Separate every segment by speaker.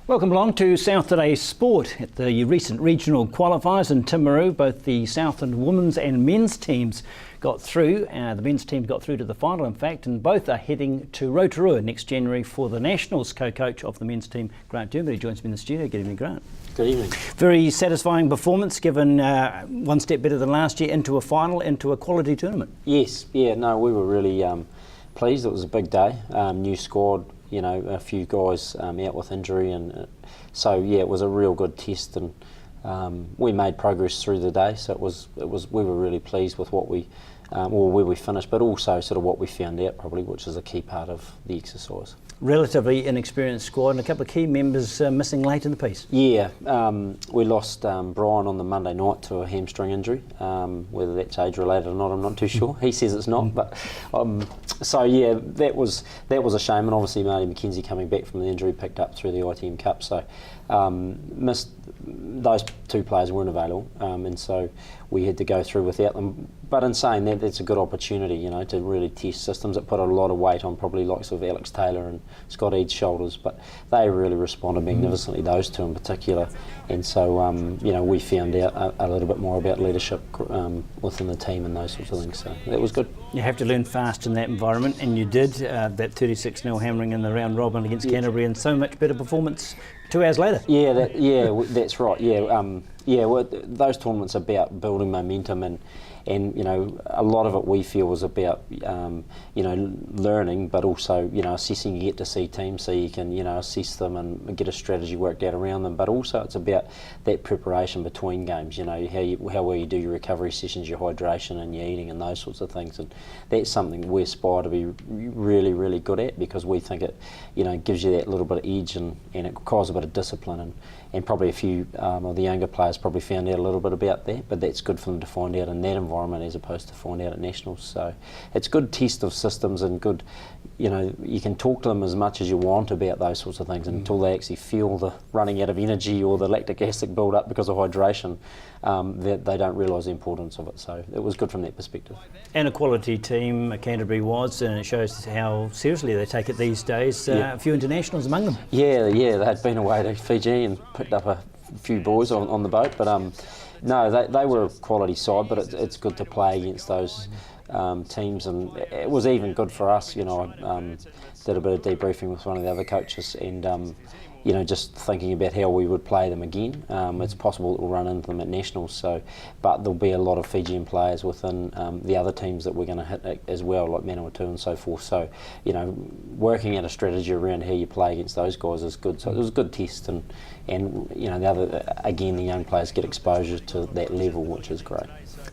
Speaker 1: Welcome along to South Today Sport. At the recent regional qualifiers in Timaru, both the Southland women's and men's teams got through. The men's team got through to the final, in fact, and both are heading to Rotorua next January for the Nationals. Co-coach of the men's team, Grant Dermody, joins me in the studio. Good evening, Grant.
Speaker 2: Good evening.
Speaker 1: Very satisfying performance, given one step better than last year, into a final, into a quality tournament.
Speaker 2: Yes, yeah, no, we were really pleased. It was a big day. New squad. You know, a few guys out with injury, and so yeah, it was a real good test, and we made progress through the day. So we were really pleased with what we, where we finished, but also sort of what we found out probably, which is a key part of the exercise. Relatively
Speaker 1: inexperienced squad, and a couple of key members missing late in the piece.
Speaker 2: Yeah, we lost Brian on the Monday night to a hamstring injury. Whether that's age related or not, I'm not too sure. He says it's not, but so yeah, that was a shame. And obviously Marty McKenzie coming back from the injury picked up through the ITM Cup, so missed. Those two players weren't available, and so we had to go through without them. But in saying that, that's a good opportunity, you know, to really test systems. It put a lot of weight on probably likes of Alex Taylor and Scott Eads' shoulders, but they really responded magnificently, those two in particular. And so, you know, we found out a little bit more about leadership within the team and those sorts of things. So that was good.
Speaker 1: You have to learn fast in that environment, and you did. That 36-0 hammering in the round robin against Canterbury, and so much better performance 2 hours later.
Speaker 2: Yeah, that's right. Yeah, well, those tournaments are about building momentum, and you know, a lot of it we feel was about you know, learning, but also, you know, assessing. You get to see teams so you can, you know, assess them and get a strategy worked out around them, but also it's about that preparation between games, you know, how well you do your recovery sessions, your hydration and your eating and those sorts of things. And that's something we aspire to be really, really good at, because we think it, you know, gives you that little bit of edge, and it requires a bit of discipline, and probably a few of the younger players probably found out a little bit about that, but that's good for them to find out in that environment as opposed to find out at Nationals. So it's good test of systems, and good, you know, you can talk to them as much as you want about those sorts of things until they actually feel the running out of energy or the lactic acid build up because of hydration, that they don't realise the importance of it. So it was good from that perspective.
Speaker 1: And a quality team Canterbury was, and it shows how seriously they take it these days. A few internationals among them.
Speaker 2: Yeah, they'd been away to Fiji and picked up a few boys on the boat, but no, they were a quality side, but it's good to play against those teams, and it was even good for us. You know, I did a bit of debriefing with one of the other coaches, and you know, just thinking about how we would play them again. It's possible that we'll run into them at Nationals, so, but there'll be a lot of Fijian players within the other teams that we're going to hit as well, like Manawatu and so forth. So, you know, working out a strategy around how you play against those guys is good. So it was a good test, and you know, the young players get exposure to that level, which is great.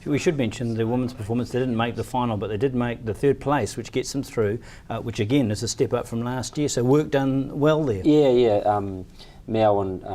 Speaker 1: We should mention the women's performance. They didn't make the final, but they did make the third place, which gets them through, which again is a step up from last year. So work done well there.
Speaker 2: Yeah. Mel and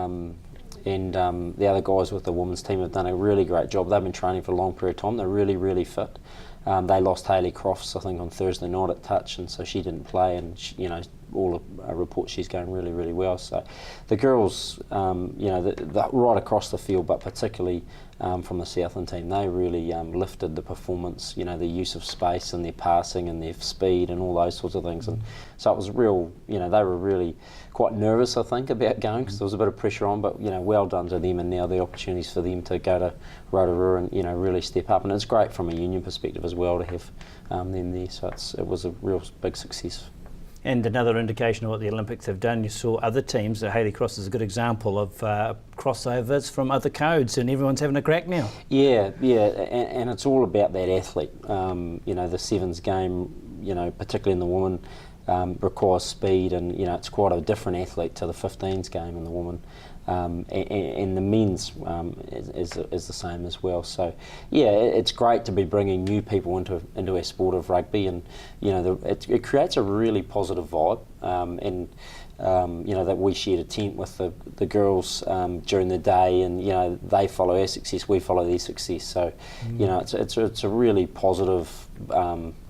Speaker 2: the other guys with the women's team have done a really great job. They've been training for a long period of time. They're really, really fit. They lost Hayley Crofts, I think, on Thursday night at touch, and so she didn't play, and she, you know, all the reports, she's going really, really well. So the girls, you know, right across the field, but particularly from the Southland team, they really lifted the performance, you know, the use of space and their passing and their speed and all those sorts of things. And so it was real, you know, they were really quite nervous, I think, about going, because there was a bit of pressure on, but, you know, well done to them, and now the opportunities for them to go to Rotorua and, you know, really step up. And it's great from a union perspective as well to have them there, so it was a real big success.
Speaker 1: And another indication of what the Olympics have done, you saw other teams, Hayley Cross is a good example of crossovers from other codes, and everyone's having a crack now.
Speaker 2: Yeah, and it's all about that athlete. You know, the sevens game, you know, particularly in the women, requires speed, and, you know, it's quite a different athlete to the 15s game in the woman. And the men's is the same as well. So yeah, it's great to be bringing new people into our sport of rugby, and, you know, it creates a really positive vibe, and you know, that we shared a tent with the girls during the day, and, you know, they follow our success, we follow their success. So you know, it's a really positive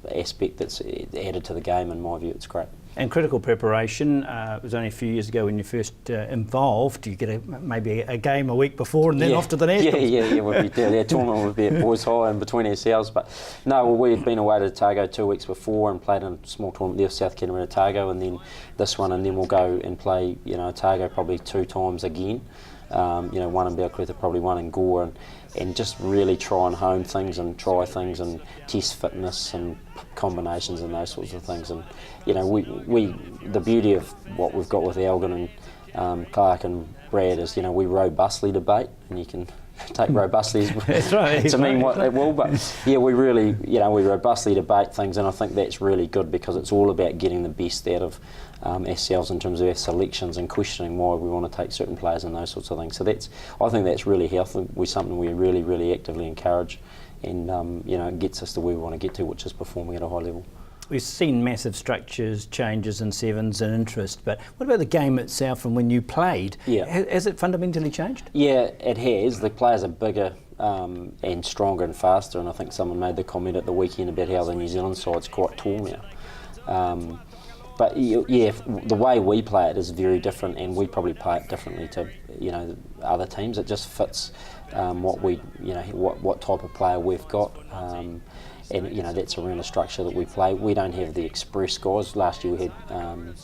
Speaker 2: aspect that's added to the game. In my view, it's great.
Speaker 1: And critical preparation, it was only a few years ago when you first involved, you get maybe a game a week before and then off to the Nationals.
Speaker 2: We'd be there. Tournament would be at Boys High and between ourselves. But no, we'd been away to Otago 2 weeks before and played in a small tournament there, South Canterbury and Otago, and then this one, and then we'll go and play, Otago probably 2 times again. One in Belclutha, probably one in Gore, and just really try and hone things and try things and test fitness and combinations and those sorts of things. And we the beauty of what we've got with Elgin and Clark and Brad is we robustly debate, and you can take robustly to mean what it will, but we really we robustly debate things, and I think that's really good because it's all about getting the best out of ourselves in terms of our selections and questioning why we want to take certain players and those sorts of things. So I think that's really healthy. We're something we really, really actively encourage, and it gets us to where we want to get to, which is performing at a high level.
Speaker 1: We've seen massive structures, changes in sevens and interest, but what about the game itself from when you played?
Speaker 2: Yeah.
Speaker 1: Has it fundamentally changed?
Speaker 2: Yeah, it has. The players are bigger and stronger and faster, and I think someone made the comment at the weekend about how the New Zealand side's quite tall now. But the way we play it is very different, and we probably play it differently to other teams. It just fits what type of player we've got. And that's around the structure that we play. We don't have the express guys. Last year we had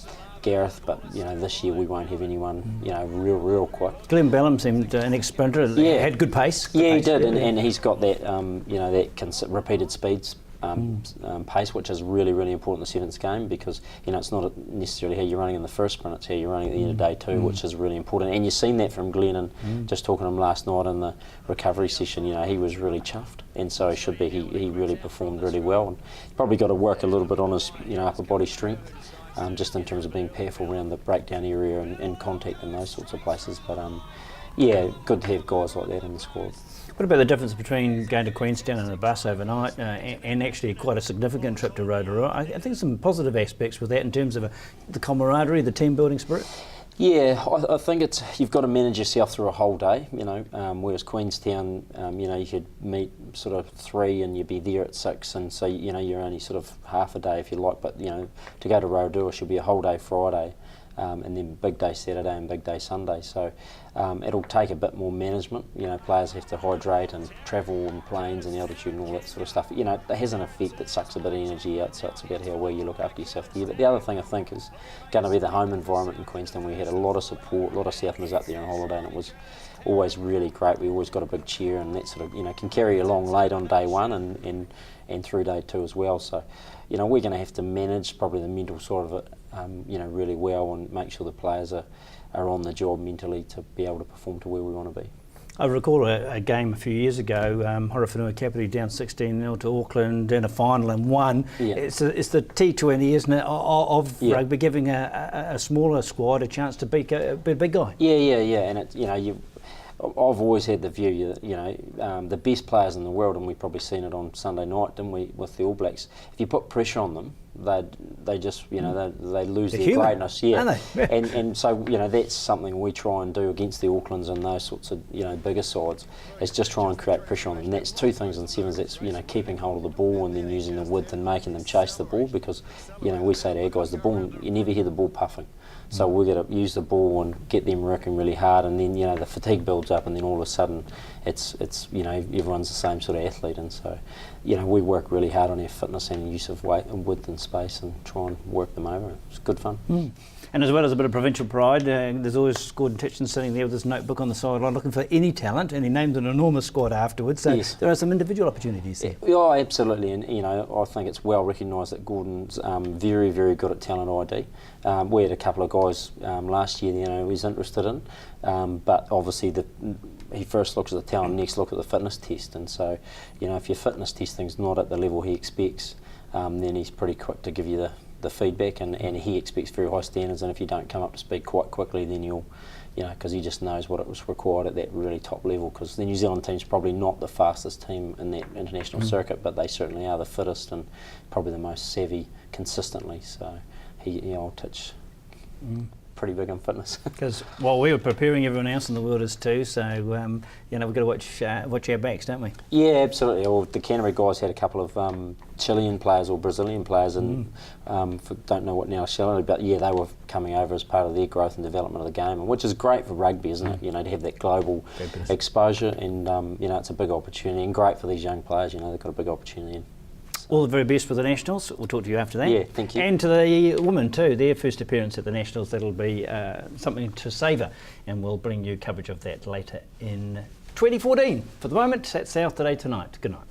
Speaker 2: Gareth, but this year we won't have anyone real quick.
Speaker 1: Glenn Bellham seemed an ex-sprinter. Had good pace.
Speaker 2: He did, and he's got that that repeated speeds pace, which is really, really important in the sevens game, because it's not necessarily how you're running in the first sprint, it's how you're running at the end of day 2, which is really important. And you've seen that from Glenn, and just talking to him last night in the recovery session, he was really chuffed, and so he should be. He really performed really well, and probably got to work a little bit on his upper body strength, just in terms of being powerful around the breakdown area and contact and those sorts of places. But good to have guys like that in the squad.
Speaker 1: What about the difference between going to Queenstown in a bus overnight and actually quite a significant trip to Rotorua? I think some positive aspects with that in terms of the camaraderie, the team building spirit. Yeah,
Speaker 2: I think you've got to manage yourself through a whole day, whereas Queenstown, you could meet sort of 3 and you'd be there at 6, and so, you're only sort of half a day if you like, but, to go to Rotorua should be a whole day Friday. And then big day Saturday and big day Sunday. So it'll take a bit more management. Players have to hydrate and travel and planes and altitude and all that sort of stuff. It has an effect that sucks a bit of energy out, so it's about how well you look after yourself there. But the other thing I think is going to be the home environment in Queenstown. We had a lot of support, a lot of Southlanders up there on holiday, and it was always really great. We always got a big cheer, and that sort of can carry you along late on day 1 and through day 2 as well. So we're going to have to manage probably the mental side of it really well, and make sure the players are on the job mentally to be able to perform to where we want to be.
Speaker 1: I recall a game a few years ago, Horowhenua Kapiti down 16-0 to Auckland in a final and won. Yeah. It's the T20, isn't it, of rugby, giving a smaller squad a chance to beat a big guy.
Speaker 2: Yeah, and I've always had the view that the best players in the world, and we've probably seen it on Sunday night, didn't we, with the All Blacks? If you put pressure on them, they just they lose their greatness. Yeah, and so that's something we try and do against the Aucklands and those sorts of bigger sides, is just try and create pressure on them. And that's 2 things in sevens. That's keeping hold of the ball and then using the width and making them chase the ball, because we say to our guys, the ball, you never hear the ball puffing. So we've got to use the ball and get them working really hard, and then the fatigue builds up, and then all of a sudden it's everyone's the same sort of athlete, and so we work really hard on our fitness and use of weight and width and space and try and work them over. It's good fun.
Speaker 1: And as well as a bit of provincial pride, there's always Gordon Titchin sitting there with his notebook on the sideline looking for any talent, and he named an enormous squad afterwards, so yes, there are some individual opportunities there.
Speaker 2: Yeah, absolutely, and I think it's well recognised that Gordon's very, very good at talent ID. We had a couple of guys last year he was interested in, but obviously he first looks at the talent, next look at the fitness test, and so if your fitness testing's not at the level he expects, then he's pretty quick to give you the feedback, and he expects very high standards, and if you don't come up to speed quite quickly, then you'll because he just knows what it was required at that really top level, because the New Zealand team's probably not the fastest team in that international circuit, but they certainly are the fittest and probably the most savvy consistently, so old Titch pretty big on fitness.
Speaker 1: Because while we were preparing, everyone else in the world is too. So we've got to watch our backs, don't we?
Speaker 2: Yeah, absolutely. Well, the Canterbury guys had a couple of Chilean players or Brazilian players, and don't know what now Chilean, but yeah, they were coming over as part of their growth and development of the game, which is great for rugby, isn't it? To have that global exposure, and it's a big opportunity, and great for these young players. They've got a big opportunity.
Speaker 1: All the very best for the Nationals. We'll talk to you after that.
Speaker 2: Yeah, thank you.
Speaker 1: And to the women too, their first appearance at the Nationals. That'll be something to savour, and we'll bring you coverage of that later in 2014. For the moment, that's South Today Tonight. Good night.